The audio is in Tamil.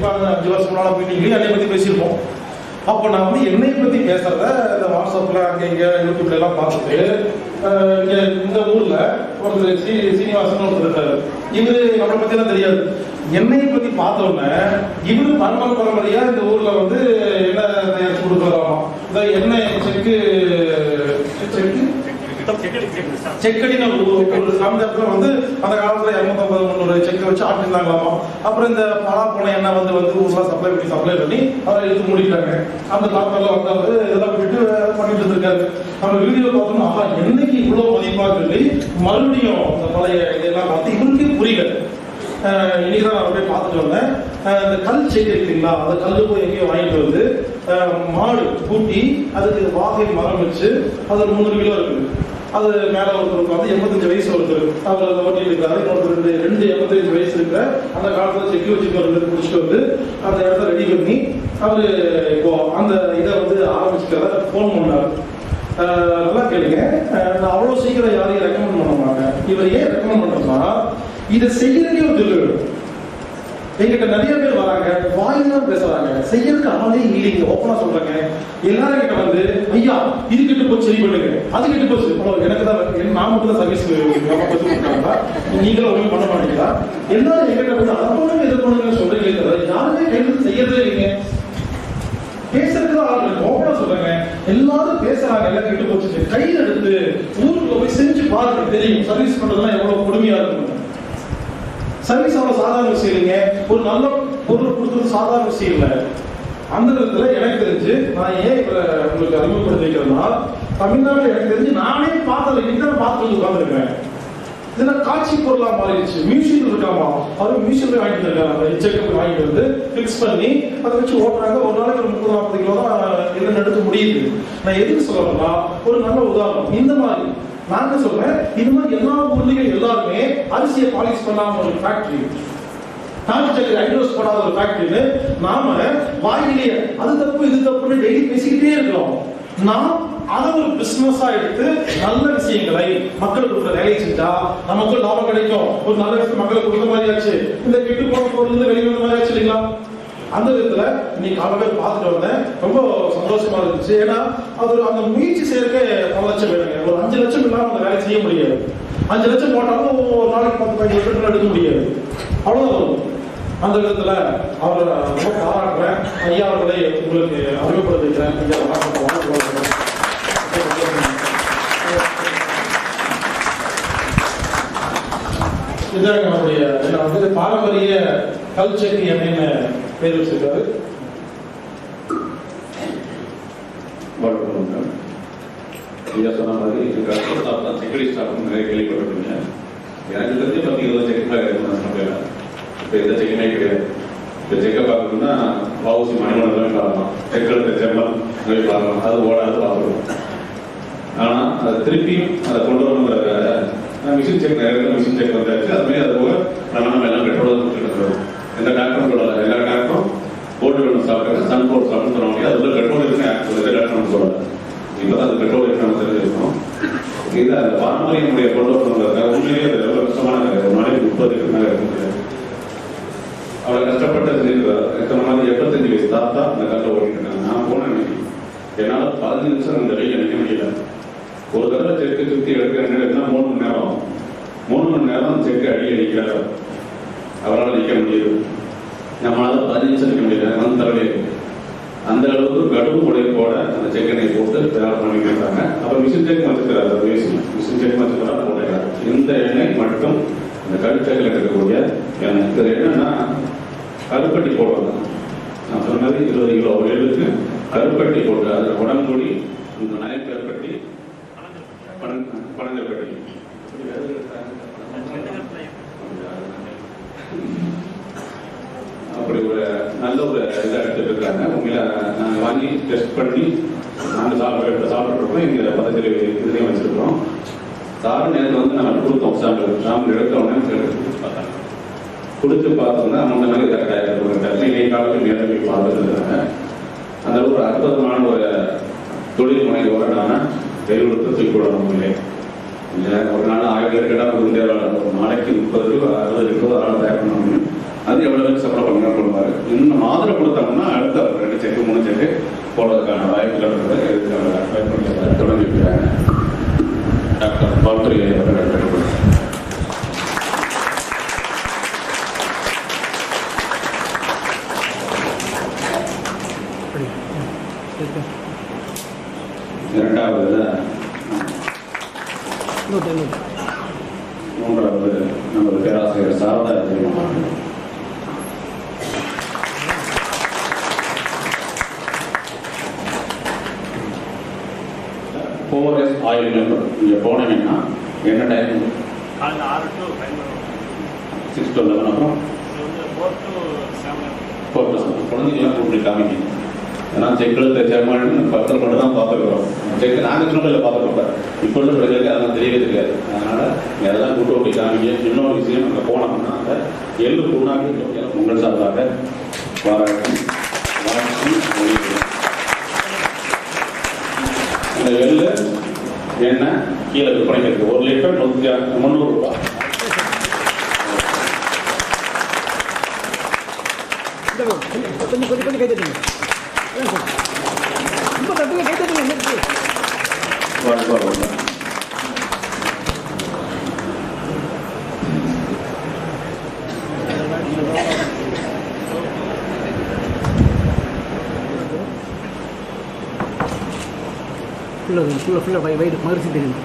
உட்காந்து 5 வருஷம் முன்னால மீட்டிங்லேயும் என்னை பற்றி பேசியிருப்போம். அப்போ நான் வந்து என்னை பற்றி பேசுறத இந்த வாட்ஸ்அப்பில் அங்கே இங்கே யூடியூப்ல எல்லாம் பார்த்துட்டு இங்கே இந்த ஊரில் ஒருத்தர் சீனிவாசன் ஒருத்தர் இருக்காரு. இவரு நம்மளை பற்றிலாம் தெரியாது. என்னை பற்றி பார்த்தோன்னே இவரு பரம்பரையா இந்த ஊரில் வந்து என்ன தயாரிச்சு கொடுக்குறாமா, இந்த எண்ணெய் செக்கடின்னு ஒரு சமயத்துல வந்து அந்த காலத்துல 250-300 செக்கை வச்சு ஆட்டிருந்தாங்களாமா. அப்புறம் இந்த பலாப்பழம் எண்ணெய் வந்து ஊர்லாம் சப்ளை பண்ணி அவரை எடுத்து மூடிட்டாங்க. அந்த டாக்டர்லாம் வந்து இதெல்லாம் விட்டு பண்ணிட்டு இருக்காரு. நம்ம வீடியோ பார்த்தோம்னா என்னைக்கு இவ்வளவு மதிப்பா சொல்லி மறுபடியும் அந்த பழைய இதெல்லாம் பார்த்து இவருக்கே புரியல. இன்னைக்குதான் நான் போய் பார்த்துட்டு வந்தேன். இந்த கல் செடி இருக்குங்களா, அந்த கல் போய் எங்கேயோ வாங்கிட்டு வந்து மாடு கூட்டி அதுக்கு வாகை மரம் வச்சு அது 300 கிலோ இருக்குது. அது மேல ஒருத்தருக்கு வந்து 85 வயசு ஒருத்தர் அவர் அதை ஓட்டிட்டு இருக்காரு. இன்னொருத்தர் 2 85 வயசு இருக்கிற அந்த காலத்துல செக்கி வச்சுட்டு முடிச்சுட்டு வந்து அந்த இடத்த ரெடி பண்ணி அவரு இப்போ அந்த இதை வந்து ஆரம்பிச்சுக்கிறத போன் பண்ணாரு. நல்லா கேளுங்க, நான் அவ்வளவு சீக்கிரம் யாரையும் ரெக்கமெண்ட் பண்ண மாட்டேன். இவர் ஏன் ரெக்கமெண்ட் பண்றோம்னா இதை செய்யறதுக்கே ஒரு திரு. எங்கிட்ட நிறைய பேர் வராங்க, வாயிலாம் பேசுறாங்க, செய்யறதுக்கு ஆளே இல்லைங்க. ஓப்பனா சொல்றாங்க. எல்லாரும் கிட்ட வந்து ஐயா இது கிட்ட போய் சரி பண்ணுங்க, அது கிட்ட போச்சு எனக்கு தான் நான் மட்டும் தான் சர்வீஸ் கொடுக்குறாங்களா, நீங்களும் ஒன்றும் பண்ண மாட்டீங்களா? எல்லாரும் எங்கிட்ட வந்து அதை பண்ணுங்க இதை பண்ணுங்க சொல்றீங்க. யாருமே கைது செய்யறதே இல்லைங்க. பேசுறதுதான் ஆள் இருக்கு. ஓப்பனா சொல்றாங்க. எல்லாரும் பேசுறாங்க, எல்லாம் கிட்ட போச்சு. கையில் எடுத்து ஊருக்குள்ள போய் செஞ்சு பாருங்க, தெரியும் சர்வீஸ் பண்றதுலாம் எவ்வளவு கொடுமையா இருக்கும். சர்வீஸ் அவ்வளவு சாதாரண விஷயம் இல்லைங்க. ஒரு நல்ல பொருள் கொடுத்தது சாதாரண விஷயம் இல்லை. அந்த விதத்துல எனக்கு தெரிஞ்சு நான் ஏன் இப்ப உங்களுக்கு அறிமுகப்படுத்தி வைக்கிறேன்னா, தமிழ்நாட்டில் எனக்கு தெரிஞ்சு நானே பார்த்தது இன்னும் பார்த்து உட்காந்துருக்கேன். இதுல காட்சி பொருளா மாறிடுச்சு. மியூசியம் இருக்காமா, அவரு மியூசியம் வாங்கிட்டு இருக்காங்க. அந்த செக்கப் வாங்கிட்டு வந்து பிக்ஸ் பண்ணி அதை வச்சு ஓட்டுறாங்க. ஒரு நாளைக்கு ஒரு 30-40 கிலோ தான் என்ன எடுக்க முடியுது. நான் எதுக்கு சொல்றேன்னா ஒரு நல்ல உதாரணம். இந்த மாதிரி நான் என்ன சொல்றேன், இது மாதிரி எல்லா ஊர்லயும் எல்லாருமே அரிசியை பாலிஷ் பண்ணாம ஒரு ஃபேக்டரி, ஹைட்ரோஸ் போடாத ஒரு ஃபேக்டரின்னு நாம வாயிலேயே அது தப்பு இது தப்புன்னு டெய்லி பேசிக்கிட்டே இருக்கிறோம். நாம் அதை ஒரு பிசினஸா எடுத்து நல்ல விஷயங்களை மக்களுக்கு கொடுத்த வேலையை செஞ்சா நமக்கு லாபம் கிடைக்கும். ஒரு நல்ல விஷயம் மக்களுக்கு கொடுத்த மாதிரி ஆச்சு, இந்த கெட்டு போன பொருள் வெளிவந்த மாதிரி ஆச்சு இல்லைங்களா? அந்த விதத்துல இன்னைக்கு காலமே பார்த்துட்டு வந்தேன். ரொம்ப சந்தோஷமா இருந்துச்சு. ஏன்னா அது அந்த முயற்சி செய்யறதுக்கு 1 லட்சம் வேணுங்க. ஒரு 5 லட்சம் இல்லாம அந்த வேலை செய்ய முடியாது. 5 லட்சம் போட்டாலும் ஒரு நாளைக்கு 10-15 லிட்டர் எடுக்க முடியாது. அவ்வளவுதான் வரும். அந்த விதத்துல அவரை ரொம்ப பாராட்டுறேன். ஐயா அவர்களை உங்களுக்கு அறிமுகப்படுத்திக்கிறேன். இதாங்க நம்முடைய வந்து பாரம்பரிய கல்ச்செக்கு என்னன்னு பேர் வச்சிருக்காரு. ஐயா சொன்ன மாதிரி செக்கடி ஸ்டாஃப் நிறைய கேள்விப்பட்டிருக்கீங்க. எனக்கு தெரிஞ்சு 10-20 செக்கெல்லாம் இருக்குன்னு இப்போ எந்த செக்கமே கிடையாது. இப்போ செக்கை பார்க்கணும்னா வவுசி மணிமண்டலமே பார்க்கலாம், செக்கெடுத்த செம்மல் போய் பார்க்கலாம், அது ஓடாது பார்க்கணும். ஆனால் அதை திருப்பியும் அதை கொண்டு வரணுங்கிறத மிஷின் செக் நிறைய மிஷின் செக் வந்தாச்சு. அதுமாதிரி அது போக நம்ம எல்லாம் பெட்ரோல் கொடுத்துட்டு எந்த டாக்டரும் சொல்லலாம். எல்லா டாக்டரும் போட்டு வேணும் சாப்பிட்டு சன்ஃப்ளவர் சாப்பிட்டு சொல்லுவாங்க. அதுல பெட்ரோல் இருக்குன்னு எந்த டாக்டரும் சொல்லலாம். இப்போதான் அது பெட்ரோல் இருக்கு தெரிஞ்சிருக்கணும். இது அந்த பாரம்பரியமுடைய கொண்டு வரணுங்கிறதுக்காக உண்மையிலேயே அது எவ்வளோ கஷ்டமான ஒரு நாளைக்கு 30 லிட்டர் மேலே இருக்க முடியாது. அவளை கஷ்டப்பட்டது எத்தனை மாதிரி 75 வயசு தாத்தா அந்த கல்லை ஓடிட்டு இருக்காங்க. நான் போனேன், என்னால் 15 நிமிஷம் அந்த வெயில் நினைக்க முடியல. ஒரு தடவை செக்கு சுற்றி எடுக்கிறேன்னா 3 மணி நேரம் 3 மணி நேரம் செக்கு அடிக்கிறார். அவரால் நிற்க முடியுது. நம்மளால 15 நிமிஷம் நிற்க முடியல. வந்து தலைவலி இருக்கு. அந்த அளவுக்கு கடும் உழைப்போட அந்த செக்கனை போட்டு தயார் பண்ணிக்கிறாங்க. அப்புறம் மிஷின் செக் வச்சுக்கிறாரு. மிஷின் செக் வச்சுக்கிறாரு போடுறாரு. இந்த எண்ணெய் மட்டும் இந்த கருச்செக்கில் இருக்கக்கூடிய எண்ணெய். இது என்னன்னா கருப்பட்டி போடுறது. நான் சொன்ன மாதிரி 20 கிலோ ஒயிலுக்கு கருப்பட்டி போட்டு அதில் உடம்புடி இந்த நயம் கருப்பட்டி பனங்கற்பட்டி அப்படி ஒரு நல்ல ஒரு இதை எடுத்துட்டு இருக்காங்க. உங்களை நாங்கள் வாங்கி டெஸ்ட் பண்ணி நாங்கள் சாப்பிட்ருக்கோம். இங்கே பதத்தில் இதுலேயும் வச்சுருக்கோம். சார் நேரத்தில் வந்து நாங்கள் கொடுத்தோம். சாம்பிள் எடுத்தோடனே கொடுத்து பார்த்தோம்னா அந்த மாதிரி கரெக்டாக டெக்னிக்கை காலத்தில் நேரம் போய் பார்த்துட்டு இருக்காங்க. அந்த ஒரு அற்புதமான ஒரு தொழில் முனைவோட நான் கைவிடுத்து தூக்கிவிடணும். இல்லை ஒரு நாள் 1000 பேர் கேட்டால் ஒரு நாளைக்கு 30 60 ஆள் தயார் பண்ணணும். அது எவ்வளோ பேருக்கு சப்ளை பண்ணுங்க கொடுப்பாரு. இன்னும் மாதிரி கொடுத்தாங்கன்னா அடுத்த 2 செக்கு 3 செக்கு போடுறதுக்கான வாய்ப்புகள் இருக்குது. இதுக்கான தொடங்கி இருக்கிறாங்க. டாக்டர் பால்துறை அவர்கள் கேட்டுக்கொள்கிறேன். இரண்டாவது, மூன்றாவது நமது பேராசிரியர் சாரதா ஜெயமோகன். போரஸ் ஆயில் மில் இங்கே போனீங்கன்னா என்ன டைம்? 6 to 11. அப்புறம் 4 to 7. குழந்தைங்களாம் கூப்பிட்டு காமிக்கணும். ஏன்னா செக்கில் செக்மான்னு பக்கத்தில் மட்டும் தான் பார்த்துக்கிறோம். செக்கு நாங்கள் சின்னப்பிள்ளையில் பார்த்துக்கிறோம். இப்போ உள்ள பிள்ளைகளுக்கு அதெல்லாம் தெரியவே தெரியாது. அதனால் அதெல்லாம் கூட்டு ஓட்டி காமிக்க. இன்னொரு விஷயம் அங்கே போனோம்னா அந்த எள்ளு புண்ணாக்கு உங்கள் சார்பாக பாராட்டி இந்த எள்ளு எண்ணெய் கீழே விற்பனைக்கு இருக்குது. 1 லிட்டர் 300 ரூபாய். கொஞ்சம் கை தட்டுங்க. ரொம்ப தட்டுங்க, கை தட்டுங்க. ஃபுல்லாக வயிறு மறுச்சு தெரியும்.